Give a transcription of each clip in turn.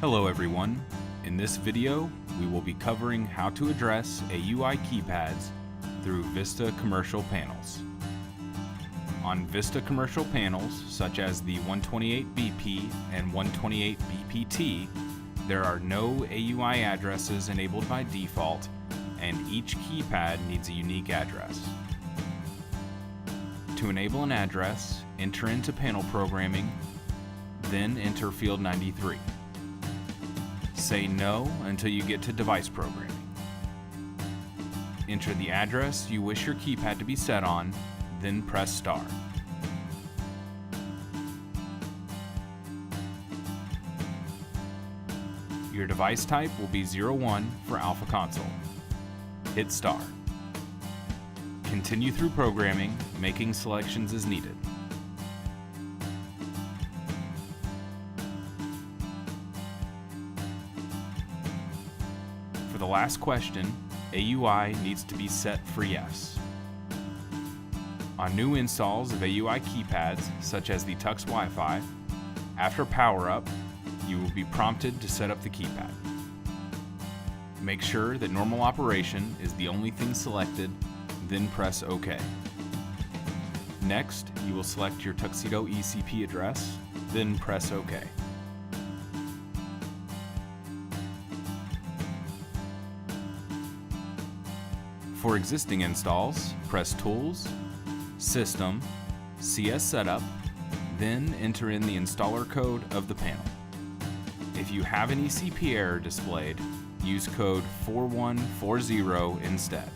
Hello everyone. In this video, we will be covering how to address AUI keypads through VISTA commercial panels. On VISTA commercial panels, such as the 128BP and 128BPT, there are no AUI addresses enabled by default, and each keypad needs a unique address. To enable an address, enter into panel programming, then enter field 93. Say no until you get to device programming. Enter the address you wish your keypad to be set on, then press star. Your device type will be 01 for Alpha Console. Hit star. Continue through programming, making selections as needed. For the last question, AUI needs to be set for yes. On new installs of AUI keypads, such as the TUXWIFI, after power up, you will be prompted to set up the keypad. Make sure that normal operation is the only thing selected, then press OK. Next, you will select your Tuxedo ECP address, then press OK. For existing installs, press Tools, System, CS Setup, then enter in the installer code of the panel. If you have an ECP error displayed, use code 4140 instead.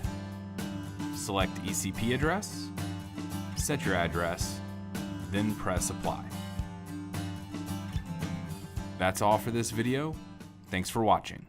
Select ECP address, set your address, then press Apply. That's all for this video. Thanks for watching.